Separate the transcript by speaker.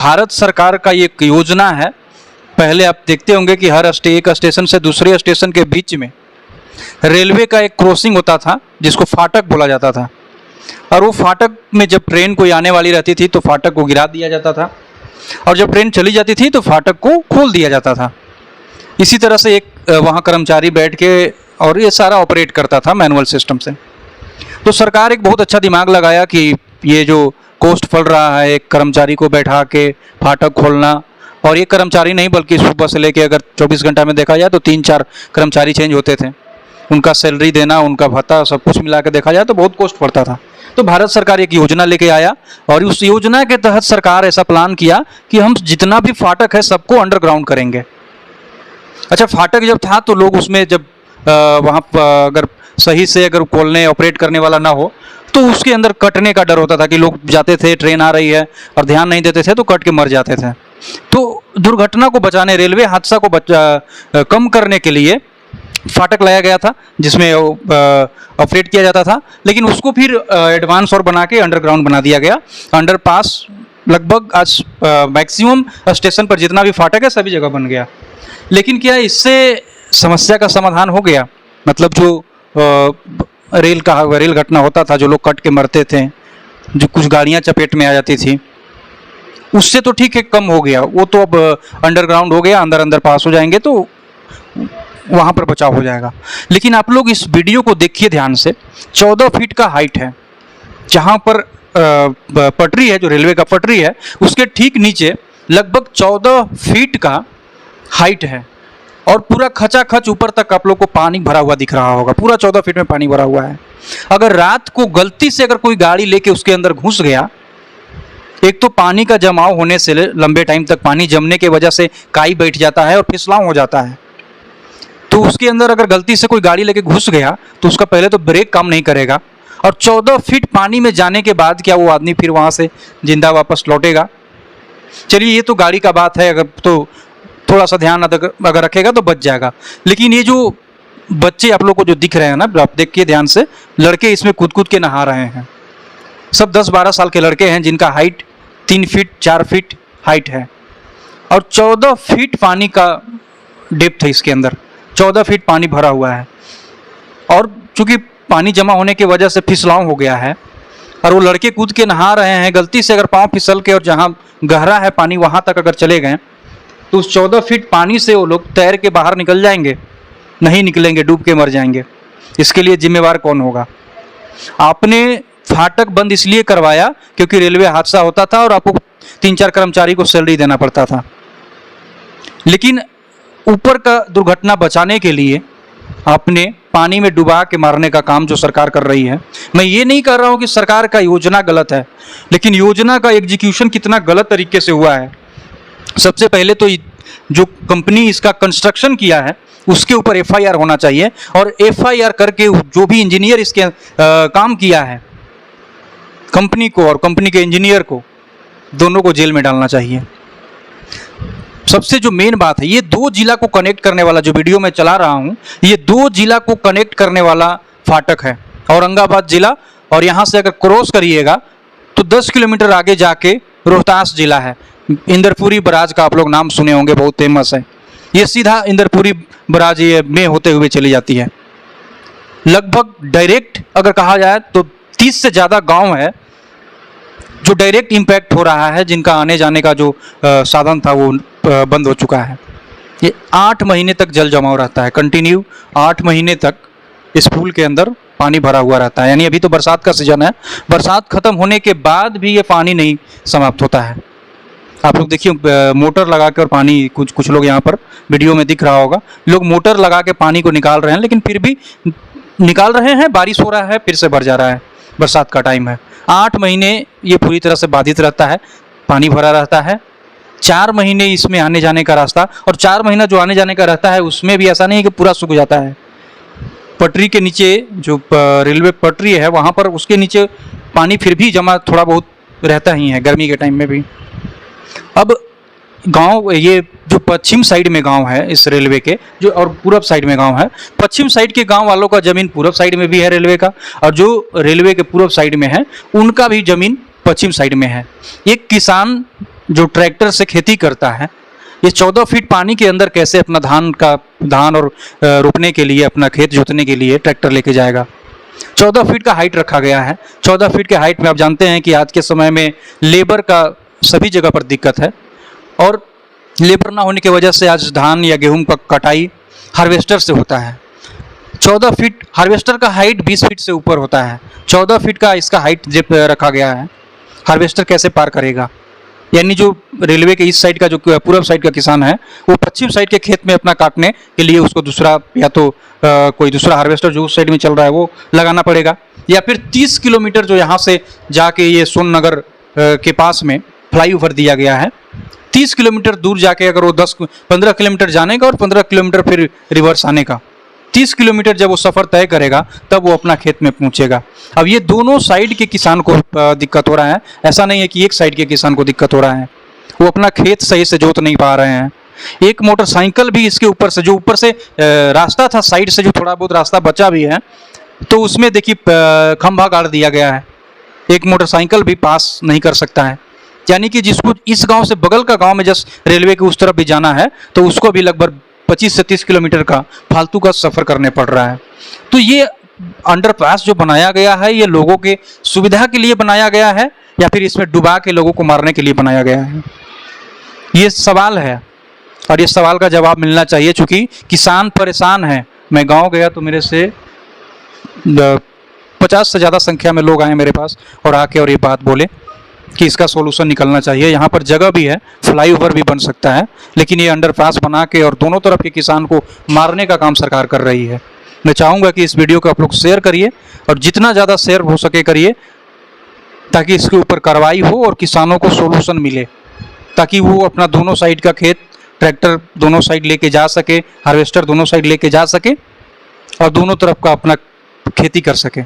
Speaker 1: भारत सरकार का ये एक योजना है। पहले आप देखते होंगे कि हर एक स्टेशन से दूसरे स्टेशन के बीच में रेलवे का एक क्रॉसिंग होता था जिसको फाटक बोला जाता था, और वो फाटक में जब ट्रेन कोई आने वाली रहती थी तो फाटक को गिरा दिया जाता था, और जब ट्रेन चली जाती थी तो फाटक को खोल दिया जाता था। इसी तरह से एक वहाँ कर्मचारी बैठ के और ये सारा ऑपरेट करता था मैनुअल सिस्टम से। तो सरकार एक बहुत अच्छा दिमाग लगाया कि ये जो कॉस्ट पड़ रहा है एक कर्मचारी को बैठा के फाटक खोलना, और ये कर्मचारी नहीं बल्कि सुबह से लेके अगर 24 घंटा में देखा जाए तो 3-4 कर्मचारी चेंज होते थे, उनका सैलरी देना, उनका भत्ता, सब कुछ मिला के देखा जाए तो बहुत कॉस्ट पड़ता था। तो भारत सरकार एक योजना लेके आया और उस योजना के तहत सरकार ऐसा प्लान किया कि हम जितना भी फाटक है सबको अंडरग्राउंड करेंगे। अच्छा, फाटक जब था तो लोग उसमें जब वहाँ अगर सही से अगर खोलने ऑपरेट करने वाला ना हो तो उसके अंदर कटने का डर होता था कि लोग जाते थे, ट्रेन आ रही है और ध्यान नहीं देते थे तो कट के मर जाते थे। तो दुर्घटना को बचाने, रेलवे हादसा को कम करने के लिए फाटक लाया गया था जिसमें ऑपरेट किया जाता था, लेकिन उसको फिर एडवांस और बना के अंडरग्राउंड बना दिया गया। अंडरपास लगभग आज मैक्सिमम स्टेशन पर जितना भी फाटक है सभी जगह बन गया। लेकिन क्या इससे समस्या का समाधान हो गया? मतलब जो रेल घटना होता था, जो लोग कट के मरते थे, जो कुछ गाड़ियां चपेट में आ जाती थी, उससे तो ठीक है कम हो गया। वो तो अब अंडरग्राउंड हो गया, अंदर पास हो जाएंगे तो वहाँ पर बचाव हो जाएगा। लेकिन आप लोग इस वीडियो को देखिए ध्यान से। 14 फीट का हाइट है, जहाँ पर पटरी है, जो रेलवे का पटरी है उसके ठीक नीचे लगभग 14 फीट का हाइट है, और पूरा खचाखच ऊपर तक आप लोग को पानी भरा हुआ दिख रहा होगा। पूरा 14 फीट में पानी भरा हुआ है। अगर रात को गलती से अगर कोई गाड़ी लेके उसके अंदर घुस गया, एक तो पानी का जमाव होने से लंबे टाइम तक पानी जमने की वजह से काई बैठ जाता है और फिसलाव हो जाता है। तो उसके अंदर अगर गलती से कोई गाड़ी लेके घुस गया तो उसका पहले तो ब्रेक काम नहीं करेगा, और 14 फीट पानी में जाने के बाद क्या वो आदमी फिर वहाँ से जिंदा वापस लौटेगा? चलिए, ये तो गाड़ी का बात है, अगर तो थोड़ा सा ध्यान अगर रखेगा तो बच जाएगा। लेकिन ये जो बच्चे आप लोग को जो दिख रहे हैं ना, आप देखिए ध्यान से, लड़के इसमें कूद के नहा रहे हैं। सब 10-12 साल के लड़के हैं जिनका हाइट 3 फीट 4 फीट हाइट है, और 14 फीट पानी का डेप्थ है इसके अंदर। 14 फीट पानी भरा हुआ है, और चूंकि पानी जमा होने की वजह से फिसलाव हो गया है, और वो लड़के कूद के नहा रहे हैं। गलती से अगर पाँव फिसल के और जहाँ गहरा है पानी वहाँ तक अगर चले गए तो उस 14 फीट पानी से वो लोग तैर के बाहर निकल जाएंगे? नहीं निकलेंगे, डूब के मर जाएंगे। इसके लिए जिम्मेवार कौन होगा? आपने फाटक बंद इसलिए करवाया क्योंकि रेलवे हादसा होता था और आपको 3-4 कर्मचारी को सैलरी देना पड़ता था। लेकिन ऊपर का दुर्घटना बचाने के लिए आपने पानी में डुबा के मारने का काम जो सरकार कर रही है। मैं ये नहीं कर रहा हूँ कि सरकार का योजना गलत है, लेकिन योजना का एग्जीक्यूशन कितना गलत तरीके से हुआ है। सबसे पहले तो जो कंपनी इसका कंस्ट्रक्शन किया है उसके ऊपर FIR होना चाहिए, और FIR करके जो भी इंजीनियर इसके काम किया है, कंपनी को और कंपनी के इंजीनियर को, दोनों को जेल में डालना चाहिए। सबसे जो मेन बात है, ये 2 जिला को कनेक्ट करने वाला, जो वीडियो में चला रहा हूँ, ये 2 जिला को कनेक्ट करने वाला फाटक है, औरंगाबाद जिला, और यहाँ से अगर क्रॉस करिएगा तो 10 किलोमीटर आगे जाके रोहतास जिला है। इंदरपुरी बराज का आप लोग नाम सुने होंगे, बहुत फेमस है। ये सीधा इंदरपुरी बराज ये में होते हुए चली जाती है। लगभग डायरेक्ट अगर कहा जाए तो 30 से ज़्यादा गांव है जो डायरेक्ट इम्पैक्ट हो रहा है, जिनका आने जाने का जो साधन था वो बंद हो चुका है। ये 8 महीने तक जल जमाव रहता है, कंटिन्यू 8 महीने तक इस पुल के अंदर पानी भरा हुआ रहता है। यानी अभी तो बरसात का सीजन है, बरसात खत्म होने के बाद भी ये पानी नहीं समाप्त होता है। आप लोग देखिए, मोटर लगा कर पानी, कुछ लोग यहाँ पर वीडियो में दिख रहा होगा, लोग मोटर लगा के पानी को निकाल रहे हैं, लेकिन फिर भी निकाल रहे हैं, बारिश हो रहा है, फिर से भर जा रहा है। बरसात का टाइम है, 8 महीने ये पूरी तरह से बाधित रहता है, पानी भरा रहता है। 4 महीने इसमें आने जाने का रास्ता, और 4 महीना जो आने जाने का रहता है उसमें भी ऐसा नहीं है कि पूरा सूख जाता है। पटरी के नीचे जो रेलवे पटरी है वहाँ पर उसके नीचे पानी फिर भी जमा थोड़ा बहुत रहता ही है गर्मी के टाइम में भी। अब गांव, ये जो पश्चिम साइड में गांव है इस रेलवे के, जो और पूरब साइड में गांव है, पश्चिम साइड के गांव वालों का ज़मीन पूरब साइड में भी है रेलवे का, और जो रेलवे के पूरब साइड में है उनका भी ज़मीन पश्चिम साइड में है। एक किसान जो ट्रैक्टर से खेती करता है, ये 14 फीट पानी के अंदर कैसे अपना धान और रोपने के लिए, अपना खेत जोतने के लिए ट्रैक्टर लेके जाएगा। 14 फीट का हाइट रखा गया है। 14 फीट के हाइट में आप जानते हैं कि आज के समय में लेबर का सभी जगह पर दिक्कत है, और लेबर ना होने की वजह से आज धान या गेहूं का कटाई हार्वेस्टर से होता है। 14 फीट हार्वेस्टर का हाइट 20 फीट से ऊपर होता है। 14 फीट का इसका हाइट जिप रखा गया है। हार्वेस्टर कैसे पार करेगा? यानी जो रेलवे के इस साइड का, जो पूर्व साइड का किसान है, वो पश्चिम साइड के खेत में अपना काटने के लिए उसको दूसरा, या तो कोई दूसरा हार्वेस्टर जो उस साइड में चल रहा है वो लगाना पड़ेगा, या फिर 30 किलोमीटर जो यहाँ से जाके ये सोननगर के पास में फ्लाईओवर दिया गया है, 30 किलोमीटर दूर जाके अगर वो 10-15 किलोमीटर जाने का और 15 किलोमीटर फिर रिवर्स आने का, 30 किलोमीटर जब वो सफ़र तय करेगा तब वो अपना खेत में पहुंचेगा। अब ये दोनों साइड के किसान को दिक्कत हो रहा है। ऐसा नहीं है कि एक साइड के किसान को दिक्कत हो रहा है, वो अपना खेत सही से जोत नहीं पा रहे हैं। एक मोटरसाइकिल भी इसके ऊपर से, जो ऊपर से रास्ता था साइड से, जो थोड़ा बहुत रास्ता बचा भी है, तो उसमें देखिए खंभा गाड़ दिया गया है। एक मोटरसाइकिल भी पास नहीं कर सकता है। यानी कि जिसको इस गांव से बगल का गांव में जस्ट रेलवे के उस तरफ भी जाना है, तो उसको भी लगभग 25 से 30 किलोमीटर का फालतू का सफ़र करने पड़ रहा है। तो ये अंडरपास जो बनाया गया है, ये लोगों के सुविधा के लिए बनाया गया है या फिर इसमें डुबा के लोगों को मारने के लिए बनाया गया है? ये सवाल है, और ये सवाल का जवाब मिलना चाहिए, चूँकि किसान परेशान है। मैं गाँव गया तो मेरे से 50 से ज़्यादा संख्या में लोग आए मेरे पास और आके और ये बात बोले कि इसका सोल्यूशन निकलना चाहिए। यहाँ पर जगह भी है, फ्लाईओवर भी बन सकता है, लेकिन ये अंडरपास बना के और दोनों तरफ के किसान को मारने का काम सरकार कर रही है। मैं चाहूँगा कि इस वीडियो को आप लोग शेयर करिए, और जितना ज़्यादा शेयर हो सके करिए, ताकि इसके ऊपर कार्रवाई हो और किसानों को सोल्यूशन मिले, ताकि वो अपना दोनों साइड का खेत, ट्रैक्टर दोनों साइड लेके जा सके, हार्वेस्टर दोनों साइड लेके जा सके और दोनों तरफ का अपना खेती कर सके।